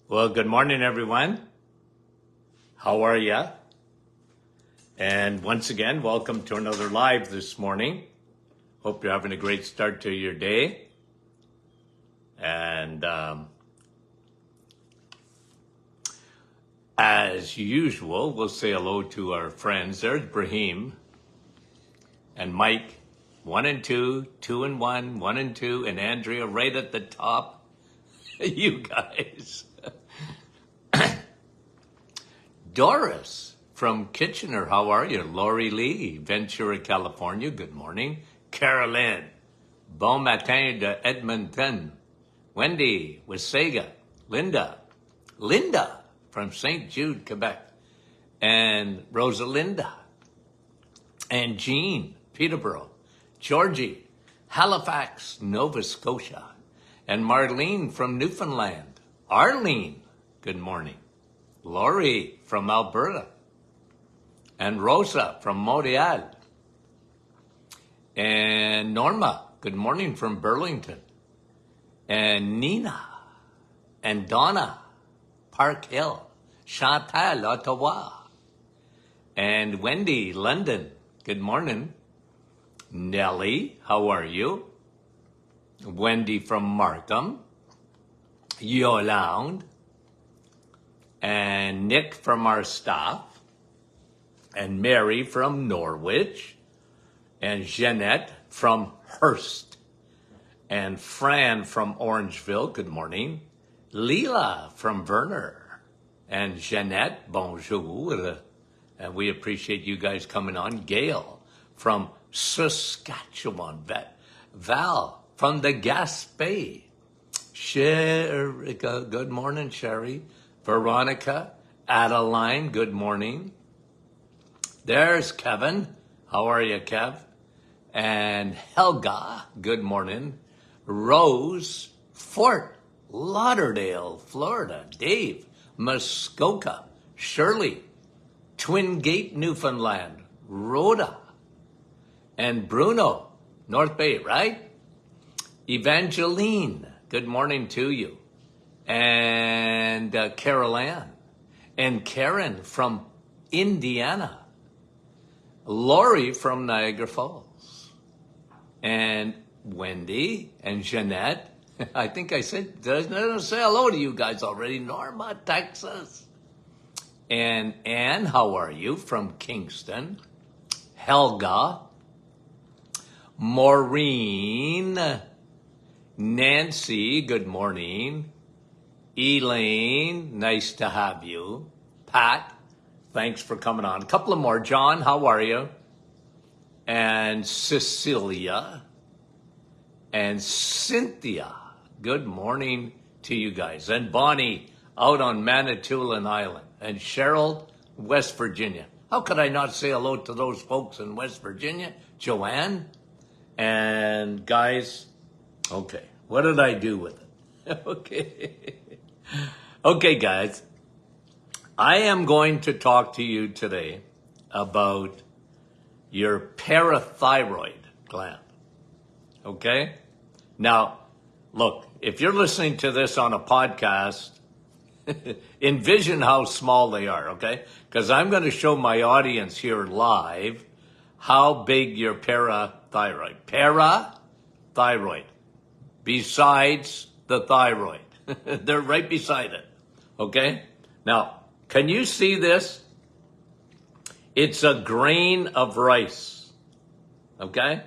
Well, good morning, everyone. How are ya? And once again, welcome to another live this morning. Hope you're having a great start to your day. And as usual, we'll say hello to our friends. There's Brahim and Mike, 1 and 2, 2 and 1, 1 and 2, and Andrea right at the top. You guys. Doris from Kitchener, how are you? Lori Lee, Ventura, California, good morning. Carolyn, bon matin de Edmonton. Wendy, Wasaga. Linda from St. Jude, Quebec. And Rosalinda. And Jean, Peterborough. Georgie, Halifax, Nova Scotia. And Marlene from Newfoundland. Arlene, good morning. Lori from Alberta. And Rosa from Montreal. And Norma, good morning from Burlington. And Nina. And Donna, Park Hill. Chantal, Ottawa. And Wendy, London, good morning. Nellie, how are you? Wendy from Markham. Yolande. And Nick from our staff, and Mary from Norwich, and Jeanette from Hearst, and Fran from Orangeville, good morning, Leela from Verner, and Jeanette, bonjour, and we appreciate you guys coming on, Gail from Saskatchewan, Val from the Gaspé, Sherry, good morning, Sherry, Veronica, Adeline, good morning. There's Kevin. How are you, Kev? And Helga, good morning. Rose, Fort Lauderdale, Florida. Dave, Muskoka. Shirley, Twin Gate, Newfoundland. Rhoda. And Bruno, North Bay, right? Evangeline, good morning to you. And Carol Ann, and Karen from Indiana, Lori from Niagara Falls, and Wendy and Jeanette. I think I said, did I say hello to you guys already? Norma, Texas. And Ann, how are you, from Kingston? Helga, Maureen, Nancy, good morning. Elaine, nice to have you. Pat, thanks for coming on. A couple of more. John, how are you? And Cecilia. And Cynthia, good morning to you guys. And Bonnie, out on Manitoulin Island. And Cheryl, West Virginia. How could I not say hello to those folks in West Virginia? Joanne. And guys, okay, what did I do with it? Okay, guys, I am going to talk to you today about your parathyroid gland, okay? Now, look, if you're listening to this on a podcast, envision how small they are, okay? Because I'm going to show my audience here live how big your parathyroid, besides the thyroid. They're right beside it, okay? Now, can you see this? It's a grain of rice, okay?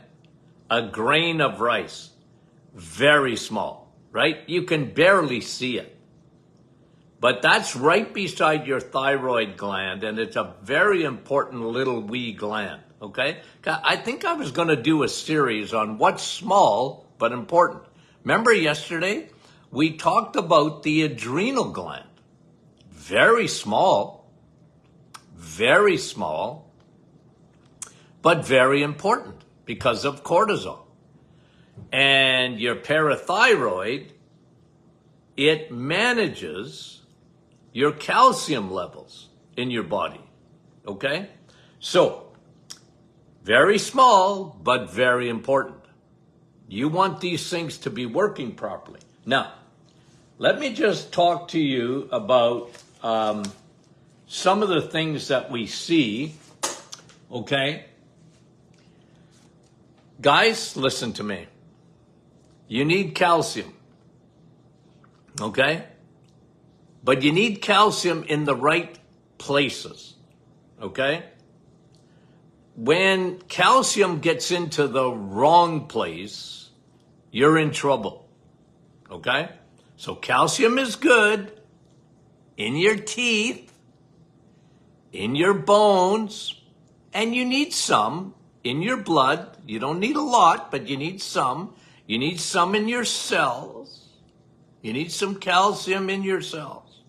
A grain of rice, very small, right? You can barely see it. But that's right beside your thyroid gland, and it's a very important little wee gland, okay? I think I was going to do a series on what's small but important. Remember yesterday? We talked about the adrenal gland. Very small, but very important because of cortisol. And your parathyroid, it manages your calcium levels in your body, okay? So, very small, but very important. You want these things to be working properly. Now, let me just talk to you about some of the things that we see, okay? Guys, listen to me. You need calcium, okay? But you need calcium in the right places, okay? When calcium gets into the wrong place, you're in trouble, okay? So calcium is good in your teeth, in your bones, and you need some in your blood. You don't need a lot, but you need some. You need some in your cells. You need some calcium in your cells,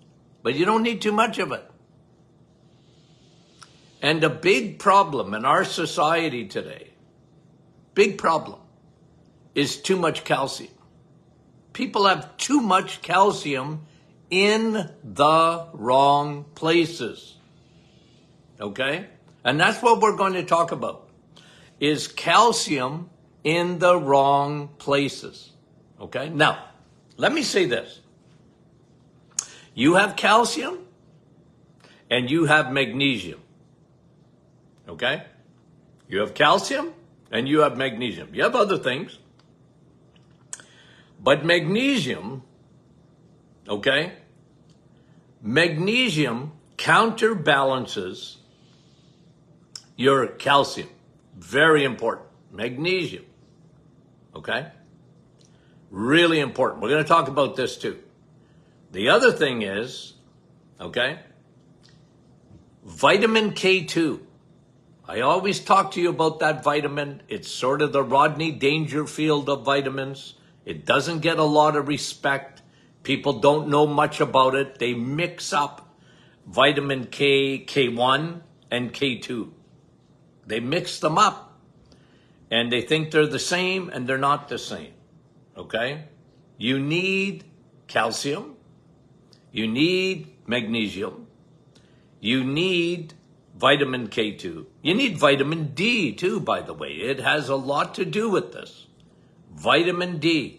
but you don't need too much of it. And a big problem in our society today, big problem, is too much calcium. People have too much calcium in the wrong places. Okay? And that's what we're going to talk about, is calcium in the wrong places. Okay? Now, let me say this. You have calcium and you have magnesium. Okay? You have calcium and you have magnesium. You have other things. But magnesium, okay? Magnesium counterbalances your calcium. Very important. Magnesium. Okay? Really important. We're going to talk about this too. The other thing is, okay, vitamin K2. I always talk to you about that vitamin. It's sort of the Rodney Dangerfield of vitamins. It doesn't get a lot of respect. People don't know much about it. They mix up vitamin K, K1, and K2. They mix them up. And they think they're the same, and they're not the same. Okay? You need calcium. You need magnesium. You need vitamin K2. You need vitamin D too, by the way. It has a lot to do with this. Vitamin D.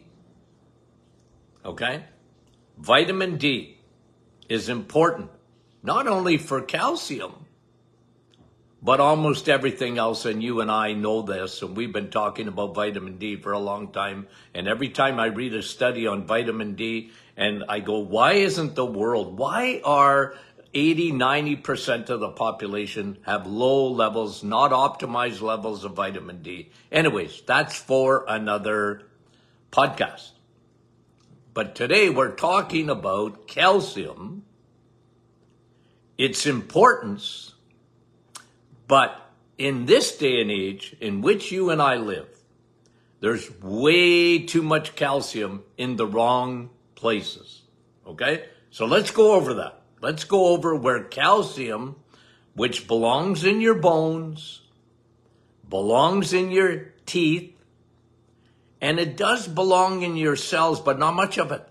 Okay? Vitamin D is important, not only for calcium, but almost everything else. And you and I know this, and we've been talking about vitamin D for a long time. And every time I read a study on vitamin D, and I go, why are 80, 90% of the population have low levels, not optimized levels of vitamin D? Anyways, that's for another podcast. But today we're talking about calcium, its importance, but in this day and age in which you and I live, there's way too much calcium in the wrong places. Okay? So let's go over that. Let's go over where calcium, which belongs in your bones, belongs in your teeth, and it does belong in your cells, but not much of it.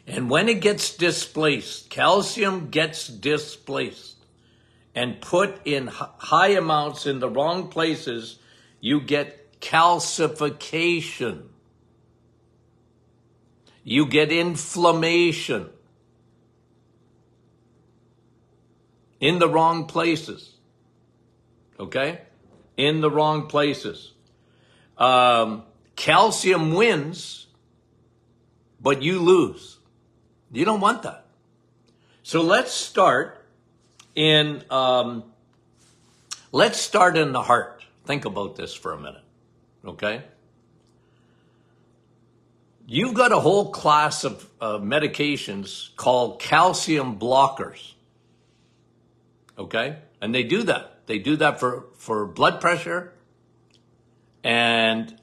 And when it gets displaced, calcium gets displaced and put in high amounts in the wrong places, you get calcification. You get inflammation in the wrong places. Okay? In the wrong places. Calcium wins, but you lose. You don't want that. So let's start in the heart. Think about this for a minute. Okay? You've got a whole class of medications called calcium blockers. Okay? And they do that. They do that for blood pressure and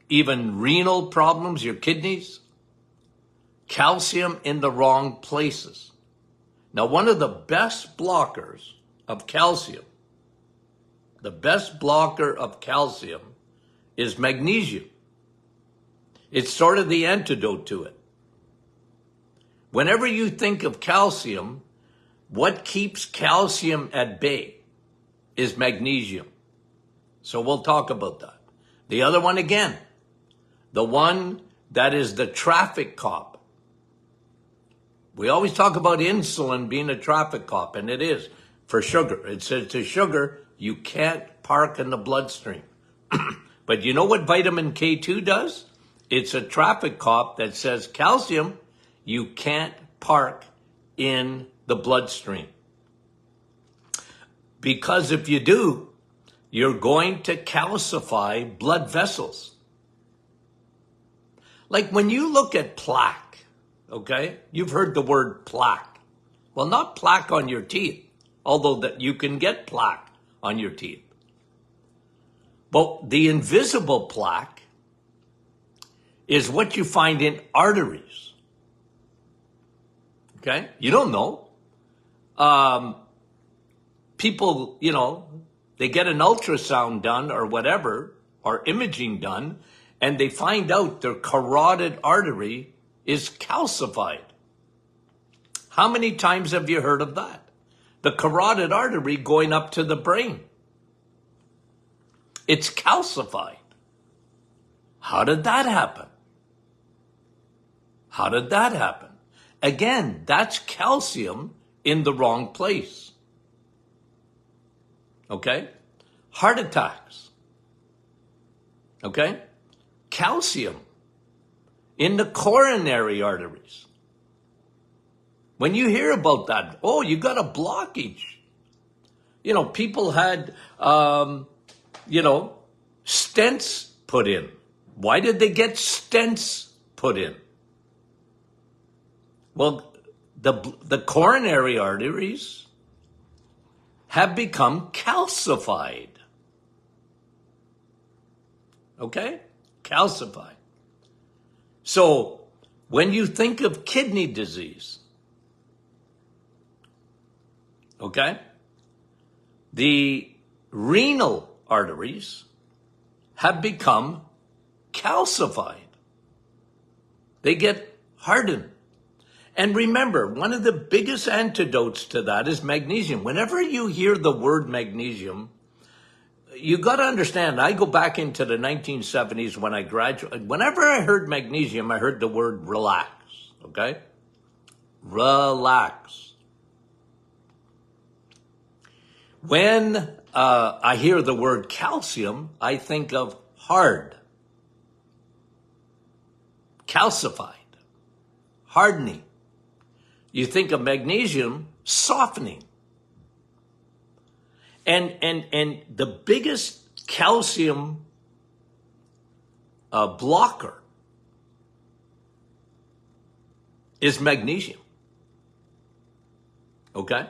even renal problems, your kidneys. Calcium in the wrong places. Now, one of the best blockers of calcium, the best blocker of calcium is magnesium. It's sort of the antidote to it. Whenever you think of calcium, what keeps calcium at bay is magnesium. So we'll talk about that. The other one again, the one that is the traffic cop. We always talk about insulin being a traffic cop, and it is for sugar. It says to sugar, you can't park in the bloodstream. But you know what vitamin K2 does? It's a traffic cop that says, calcium, you can't park in the bloodstream. Because if you do, you're going to calcify blood vessels. Like when you look at plaque, okay? You've heard the word plaque. Well, not plaque on your teeth, although that you can get plaque on your teeth. But the invisible plaque is what you find in arteries. Okay? You don't know. People, they get an ultrasound done or whatever, or imaging done, and they find out their carotid artery is calcified. How many times have you heard of that? The carotid artery going up to the brain. It's calcified. How did that happen? How did that happen? Again, that's calcium in the wrong place. Okay? Heart attacks. Okay? Calcium in the coronary arteries. When you hear about that, oh, you got a blockage. People had, stents put in. Why did they get stents put in? Well, the coronary arteries have become calcified. Okay? Calcified. So, when you think of kidney disease, okay, the renal arteries have become calcified. They get hardened. And remember, one of the biggest antidotes to that is magnesium. Whenever you hear the word magnesium, you got to understand, I go back into the 1970s when I graduated. Whenever I heard magnesium, I heard the word relax, okay? Relax. When I hear the word calcium, I think of hard, calcified, hardening. You think of magnesium, softening. And the biggest calcium blocker is magnesium. Okay?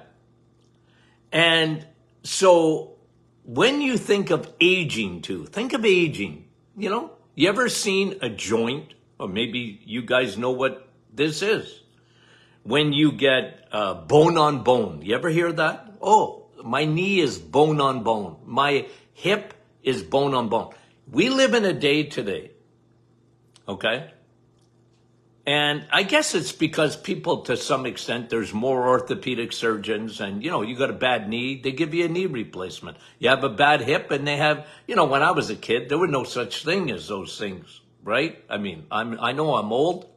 And so when you think of aging too, think of aging. You ever seen a joint? Or maybe you guys know what this is. When you get bone on bone. You ever hear that? Oh, my knee is bone on bone. My hip is bone on bone. We live in a day today, okay? And I guess it's because people, to some extent, there's more orthopedic surgeons and, you got a bad knee, they give you a knee replacement. You have a bad hip and they have, when I was a kid, there were no such thing as those things, right? I mean, I know I'm old,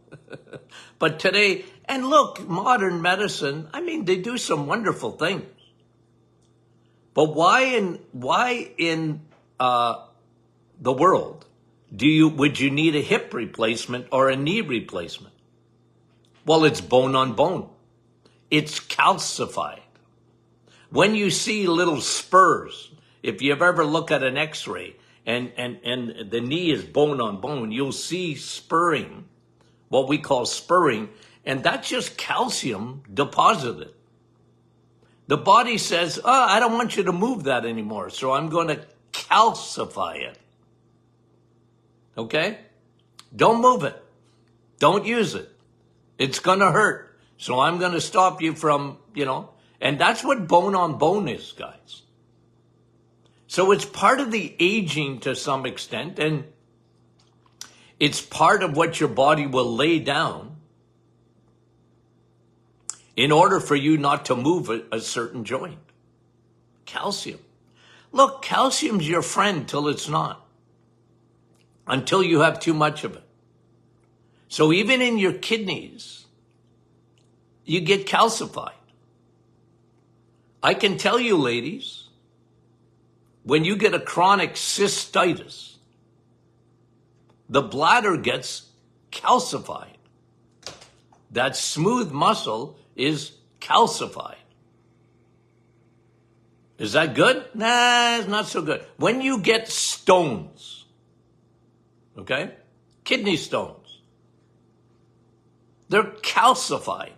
but today, and look, modern medicine, they do some wonderful things. But why in the world would you need a hip replacement or a knee replacement? Well, it's bone on bone. It's calcified. When you see little spurs, if you've ever looked at an x-ray and the knee is bone on bone, you'll see spurring, what we call spurring, and that's just calcium deposited. The body says, I don't want you to move that anymore, so I'm going to calcify it. Okay? Don't move it. Don't use it. It's going to hurt. So I'm going to stop you from, and that's what bone on bone is, guys. So it's part of the aging to some extent, and it's part of what your body will lay down in order for you not to move a certain joint. Calcium. Look, calcium's your friend till it's not. Until you have too much of it. So even in your kidneys, you get calcified. I can tell you, ladies, when you get a chronic cystitis, the bladder gets calcified. That smooth muscle is calcified. Is that good? Nah, it's not so good. When you get stones, okay, kidney stones, they're calcified.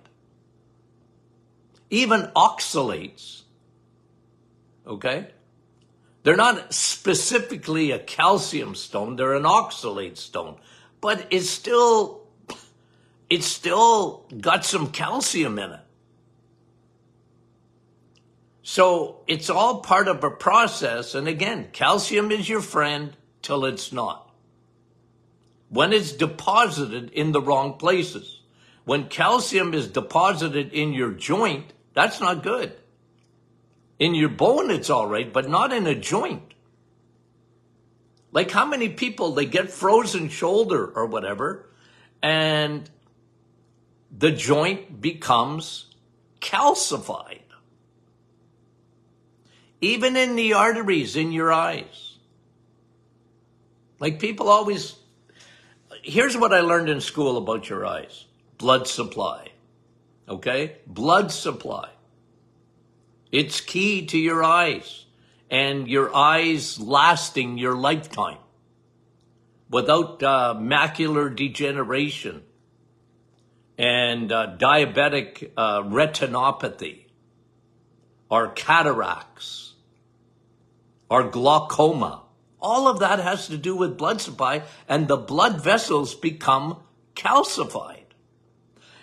Even oxalates, okay, they're not specifically a calcium stone, they're an oxalate stone, but it's still got some calcium in it. So it's all part of a process. And again, calcium is your friend till it's not. When it's deposited in the wrong places. When calcium is deposited in your joint, that's not good. In your bone, it's all right, but not in a joint. Like how many people, they get frozen shoulder or whatever, and the joint becomes calcified. Even in the arteries in your eyes. Like people always, here's what I learned in school about your eyes. Blood supply. Okay? Blood supply. It's key to your eyes and your eyes lasting your lifetime without macular degeneration and diabetic retinopathy or cataracts or glaucoma. All of that has to do with blood supply, and the blood vessels become calcified.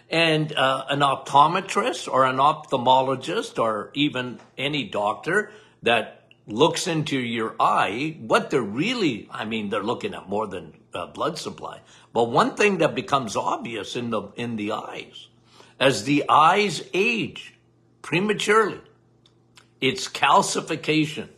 And an optometrist or an ophthalmologist or even any doctor that looks into your eye, what they're really, they're looking at more than blood supply. But one thing that becomes obvious in the eyes, as the eyes age prematurely, it's calcification.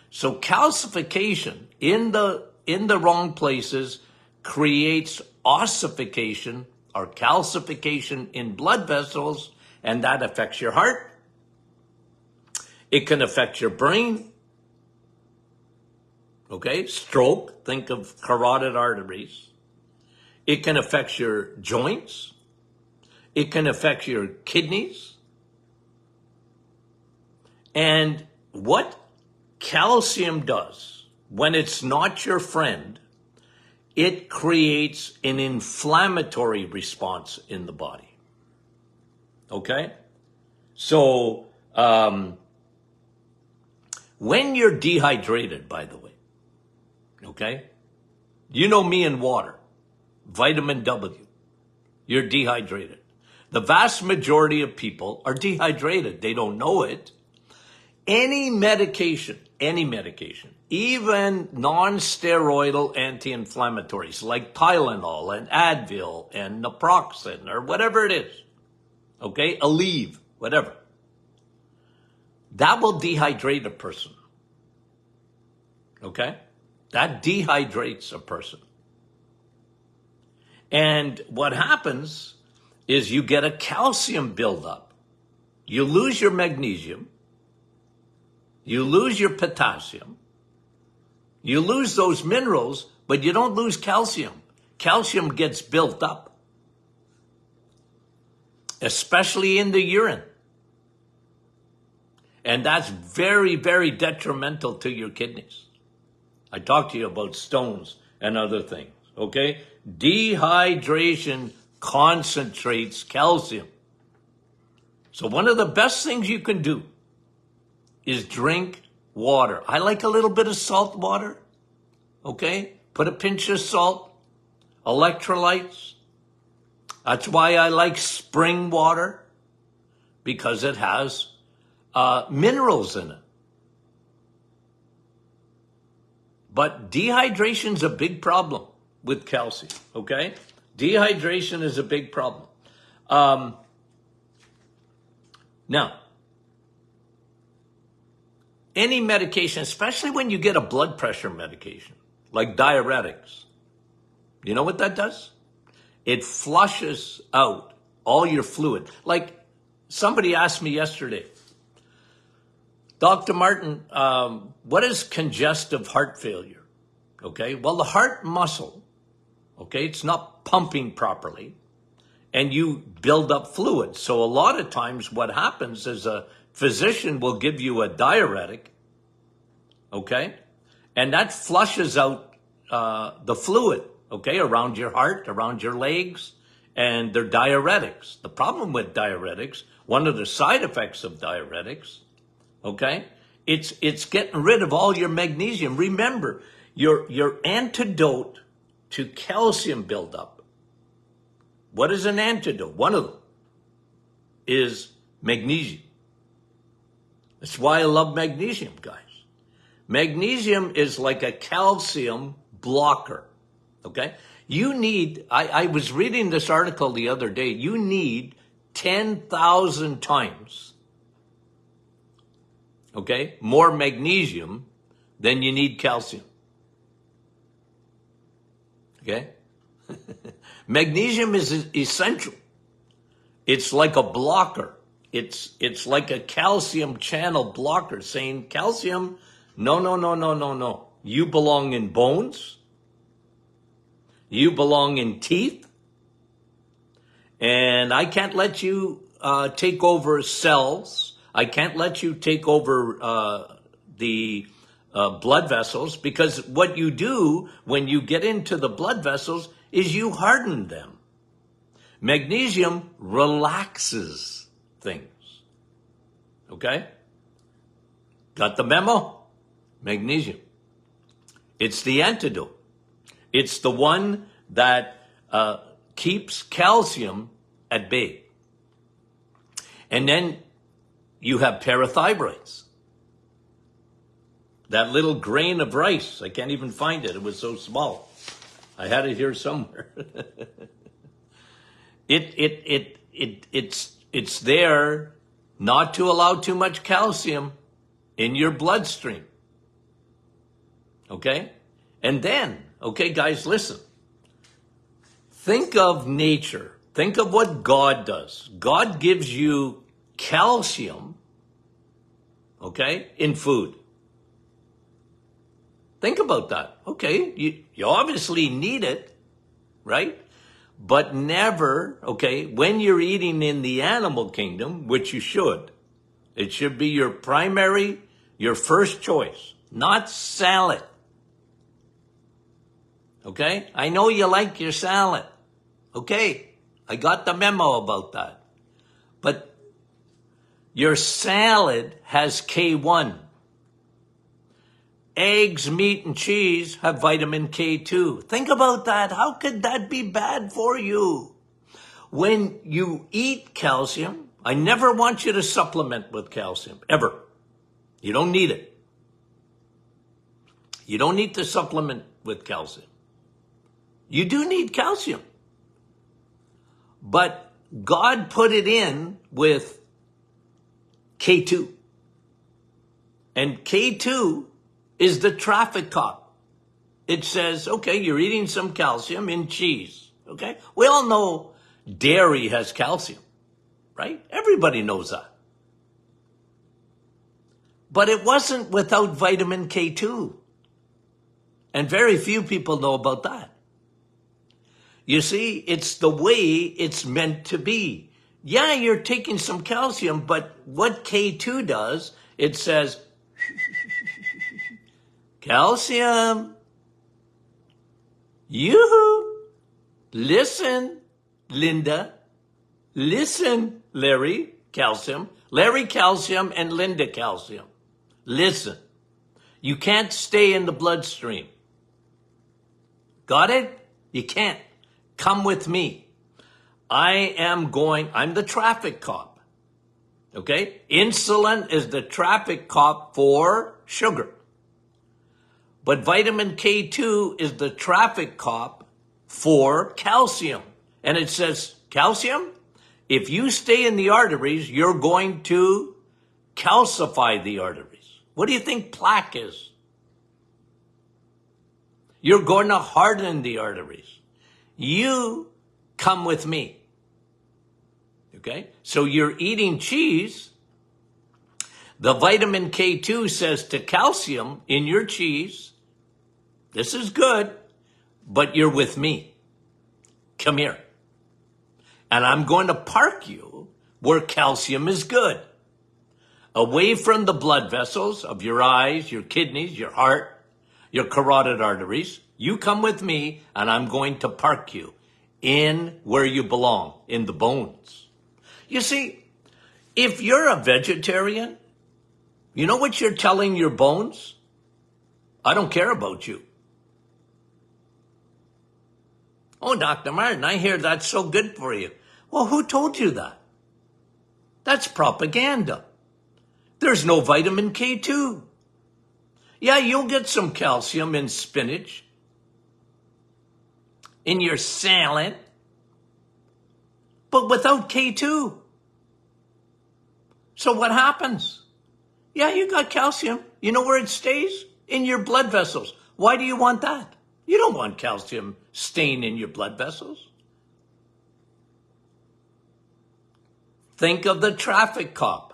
So calcification in the wrong places creates ossification or calcification in blood vessels, and that affects your heart. It can affect your brain. Okay, stroke, think of carotid arteries. It can affect your joints. It can affect your kidneys. And what calcium does when it's not your friend, it creates an inflammatory response in the body. Okay? So, when you're dehydrated, by the way, okay? You know me and water, vitamin W, you're dehydrated. The vast majority of people are dehydrated. They don't know it. Any medication, even non-steroidal anti-inflammatories like Tylenol and Advil and naproxen or whatever it is, okay, Aleve, whatever, that will dehydrate a person, okay? That dehydrates a person. And what happens is you get a calcium buildup. You lose your magnesium. You lose your potassium. You lose those minerals, but you don't lose calcium. Calcium gets built up, especially in the urine. And that's very, very detrimental to your kidneys. I talked to you about stones and other things, okay? Dehydration concentrates calcium. So one of the best things you can do is drink water. I like a little bit of salt water, okay? Put a pinch of salt, electrolytes. That's why I like spring water, because it has minerals in it. But dehydration's a big problem with calcium, okay? Dehydration is a big problem. Now, any medication, especially when you get a blood pressure medication, like diuretics, you know what that does? it flushes out all your fluid. Like somebody asked me yesterday, Dr. Martin, what is congestive heart failure? Okay, well, the heart muscle, okay, it's not pumping properly, and you build up fluid. So a lot of times what happens is a physician will give you a diuretic, okay, and that flushes out the fluid, okay, around your heart, around your legs, and they're diuretics. The problem with diuretics, one of the side effects of diuretics, okay, it's getting rid of all your magnesium. Remember, your antidote to calcium buildup. What is an antidote? One of them is magnesium. That's why I love magnesium, guys. Magnesium is like a calcium blocker, okay? You need, I was reading this article the other day, you need 10,000 times, okay, more magnesium than you need calcium, okay? Magnesium is essential. It's like a blocker. It's like a calcium channel blocker saying, calcium, no, no, no, no, no, no. You belong in bones. You belong in teeth. And I can't let you take over cells. I can't let you take over the blood vessels, because what you do when you get into the blood vessels is you harden them. Magnesium relaxes things. Okay? Got the memo? Magnesium. It's the antidote. It's the one that keeps calcium at bay. And then you have parathyroids. That little grain of rice. I can't even find it. It was so small. I had it here somewhere. It's there not to allow too much calcium in your bloodstream. Okay? And then, okay, guys, listen. Think of nature. Think of what God does. God gives you calcium, okay, in food. Think about that. Okay, you obviously need it, right? But never, okay, when you're eating in the animal kingdom, which you should, it should be your primary, your first choice, not salad. Okay? I know you like your salad. Okay, I got the memo about that. But your salad has K1. Eggs, meat, and cheese have vitamin K2. Think about that. How could that be bad for you? When you eat calcium, I never want you to supplement with calcium, ever. You don't need it. You don't need to supplement with calcium. You do need calcium. But God put it in with K2. And K2 is the traffic cop. It says, okay, you're eating some calcium in cheese, okay? We all know dairy has calcium, right? Everybody knows that. But it wasn't without vitamin K2. And very few people know about that. You see, it's the way it's meant to be. Yeah, you're taking some calcium, but what K2 does, it says, calcium. Yoo-hoo. Listen, Linda. Listen, Larry, calcium. Larry, calcium, and Linda, calcium. Listen. You can't stay in the bloodstream. Got it? You can't. Come with me. I'm the traffic cop. Okay? Insulin is the traffic cop for sugar. But vitamin K2 is the traffic cop for calcium. And it says, calcium, if you stay in the arteries, you're going to calcify the arteries. What do you think plaque is? You're going to harden the arteries. You come with me. Okay? So you're eating cheese. The vitamin K2 says to calcium in your cheese, this is good, but you're with me. Come here. And I'm going to park you where calcium is good. Away from the blood vessels of your eyes, your kidneys, your heart, your carotid arteries. You come with me, and I'm going to park you in where you belong, in the bones. You see, if you're a vegetarian, you know what you're telling your bones? I don't care about you. Oh, Dr. Martin, I hear that's so good for you. Well, who told you that? That's propaganda. There's no vitamin K2. Yeah, you'll get some calcium in spinach, in your salad, but without K2. So what happens? Yeah, you got calcium. You know where it stays? In your blood vessels. Why do you want that? You don't want calcium staying in your blood vessels. Think of the traffic cop.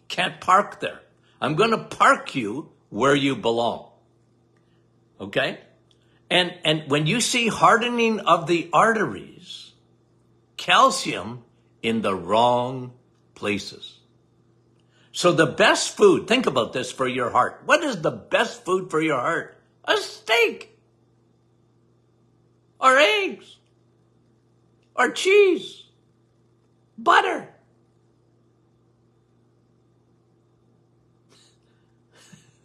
Can't park there. I'm going to park you where you belong. Okay? And when you see hardening of the arteries, calcium in the wrong places. So the best food, think about this for your heart. What is the best food for your heart? A steak. Or eggs. Or cheese. Butter.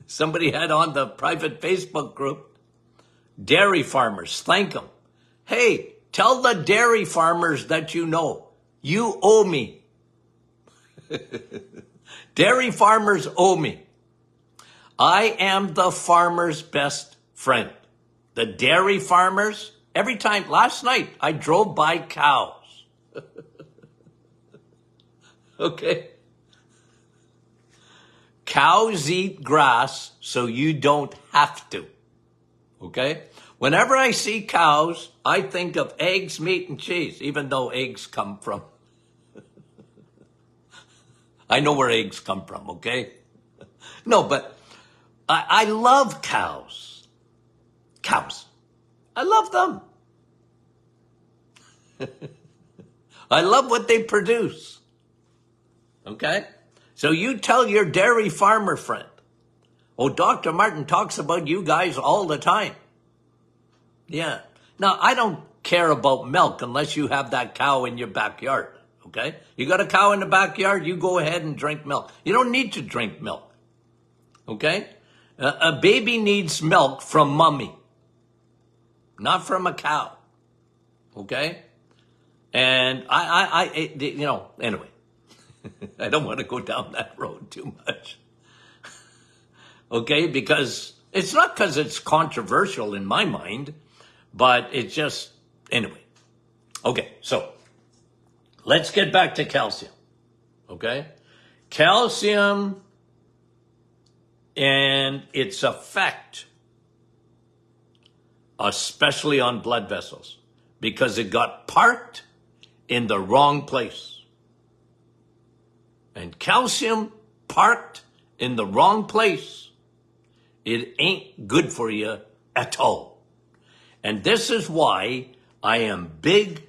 Somebody had on the private Facebook group, dairy farmers, thank them. Hey, tell the dairy farmers that you know, you owe me. Dairy farmers owe me. I am the farmer's best friend. The dairy farmers, every time, last night, I drove by cows. Okay? Cows eat grass so you don't have to. Okay? Whenever I see cows, I think of eggs, meat, and cheese, even though eggs come from. I know where eggs come from, okay? No, but I love cows. Cows. I love them. I love what they produce. Okay? So you tell your dairy farmer friend, oh, Dr. Martin talks about you guys all the time. Yeah. Now, I don't care about milk unless you have that cow in your backyard. Okay? You got a cow in the backyard, you go ahead and drink milk. You don't need to drink milk. Okay? A baby needs milk from mommy, not from a cow. Okay? And anyway, I don't want to go down that road too much. Okay? Because it's not because it's controversial in my mind, but it's just, anyway. Okay, so let's get back to calcium. Okay? Calcium and its effect, especially on blood vessels, because it got parked in the wrong place. And calcium parked in the wrong place, it ain't good for you at all. And this is why I am big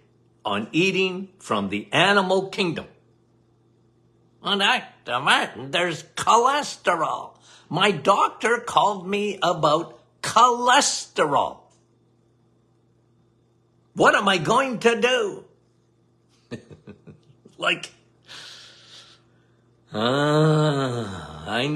on eating from the animal kingdom. And Dr. Martin, there's cholesterol. My doctor called me about cholesterol. What am I going to do? I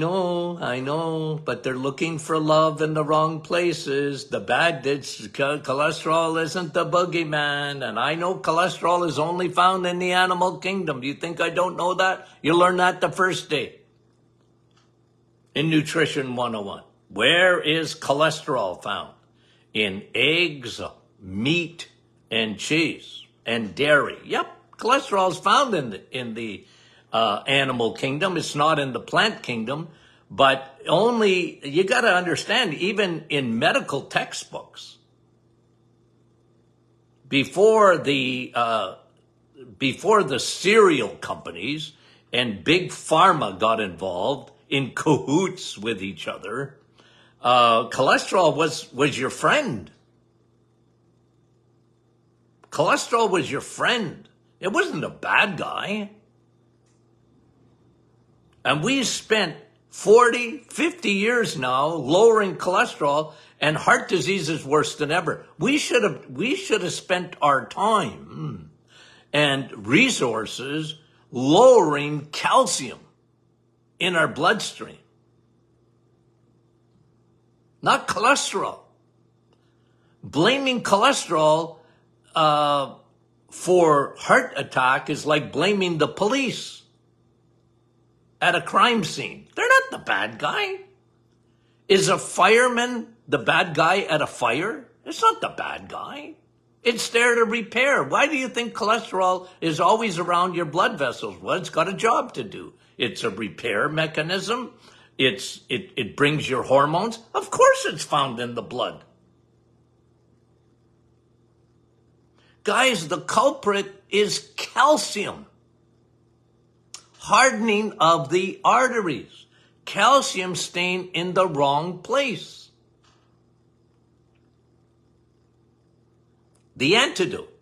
know, but they're looking for love in the wrong places. Cholesterol isn't the boogeyman, and I know cholesterol is only found in the animal kingdom. Do you think I don't know that? You learn that the first day in Nutrition 101. Where is cholesterol found? In eggs, meat, and cheese, and dairy. Yep, cholesterol is found in the animal kingdom. It's not in the plant kingdom, but only, you got to understand, even in medical textbooks, before the cereal companies and big pharma got involved in cahoots with each other, cholesterol was your friend. Cholesterol was your friend. It wasn't a bad guy. And we spent 40, 50 years now lowering cholesterol, and heart disease is worse than ever. We should have spent our time and resources lowering calcium in our bloodstream, not cholesterol. Blaming cholesterol for heart attack is like blaming the police at a crime scene. They're not the bad guy. Is a fireman the bad guy at a fire? It's not the bad guy. It's there to repair. Why do you think cholesterol is always around your blood vessels? Well, it's got a job to do. It's a repair mechanism. It brings your hormones. Of course it's found in the blood. Guys, the culprit is calcium. Hardening of the arteries. Calcium staying in the wrong place. The antidote.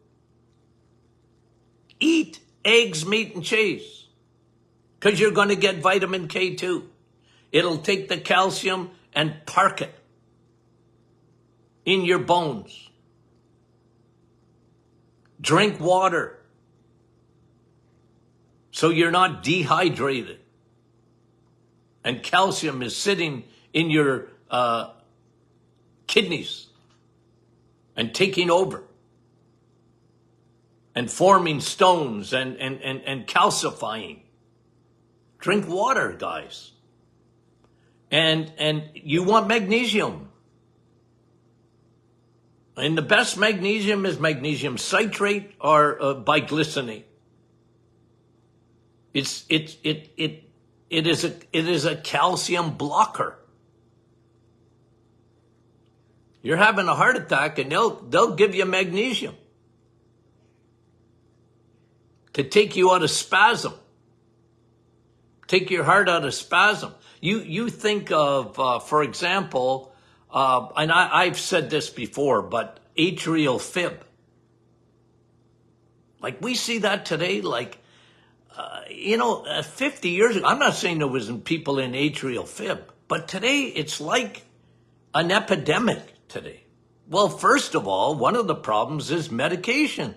Eat eggs, meat, and cheese. Because you're going to get vitamin K2. It'll take the calcium and park it in your bones. Drink water so you're not dehydrated. And calcium is sitting in your kidneys and taking over and forming stones and calcifying. Drink water, guys. And you want magnesium. And the best magnesium is magnesium citrate or biglycinate. It is a calcium blocker. You're having a heart attack and they'll give you magnesium to take you out of spasm. Take your heart out of spasm. You think of, for example, and I've said this before, but atrial fib. Like we see that today, 50 years ago, I'm not saying there wasn't people in atrial fib, but today it's like an epidemic today. Well, first of all, one of the problems is medication.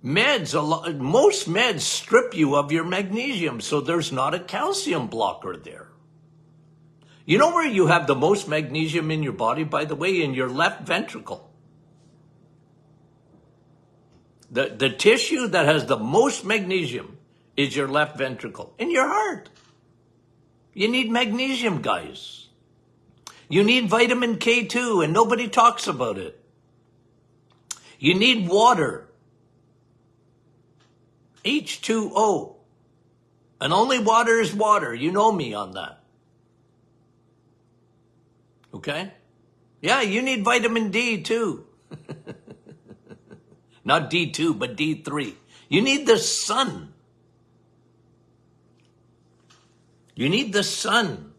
Most meds strip you of your magnesium, so there's not a calcium blocker there. You know where you have the most magnesium in your body, by the way? In your left ventricle. The tissue that has the most magnesium is your left ventricle. In your heart. You need magnesium, guys. You need vitamin K2, and nobody talks about it. You need water. H2O. And only water is water. You know me on that. Okay? Yeah, you need vitamin D too. Not D2, but D3. You need the sun. You need the sun.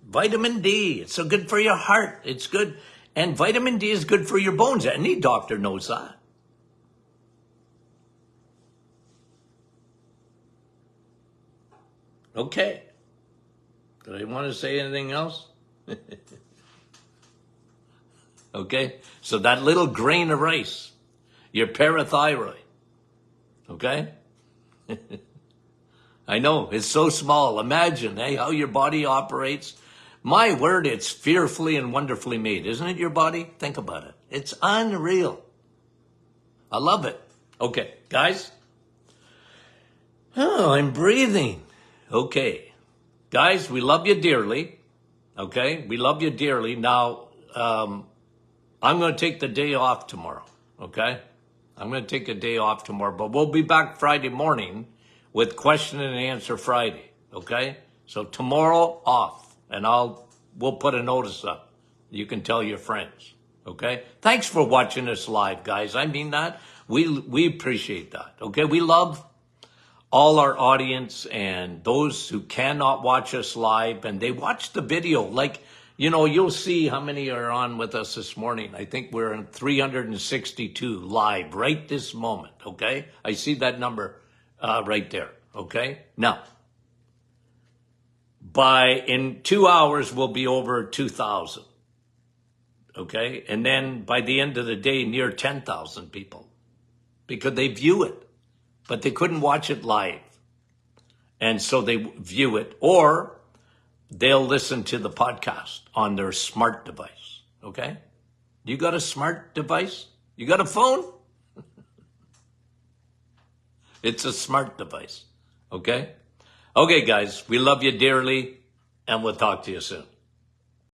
Vitamin D. It's so good for your heart. It's good. And vitamin D is good for your bones. Any doctor knows that. Okay. Did I want to say anything else? Okay. So that little grain of rice, your parathyroid. Okay. I know it's so small. Imagine, how your body operates. My word, it's fearfully and wonderfully made. Isn't it, your body? Think about it. It's unreal. I love it. Okay, guys. Oh, I'm breathing. Okay. Guys, we love you dearly. Okay? We love you dearly. Now, I'm going to take the day off tomorrow. Okay? I'm going to take a day off tomorrow, but we'll be back Friday morning with question and answer Friday. Okay? So tomorrow off, and we'll put a notice up. You can tell your friends. Okay? Thanks for watching us live, guys. I mean that. We appreciate that. Okay? We love all our audience and those who cannot watch us live and they watch the video. Like, you'll see how many are on with us this morning. I think we're in 362 live right this moment. Okay? I see that number right there. Okay? Now, in 2 hours, we'll be over 2,000. Okay? And then by the end of the day, near 10,000 people because they view it, but they couldn't watch it live. And so they view it or they'll listen to the podcast on their smart device. Okay? You got a smart device? You got a phone? It's a smart device. Okay? Okay, guys, we love you dearly and we'll talk to you soon.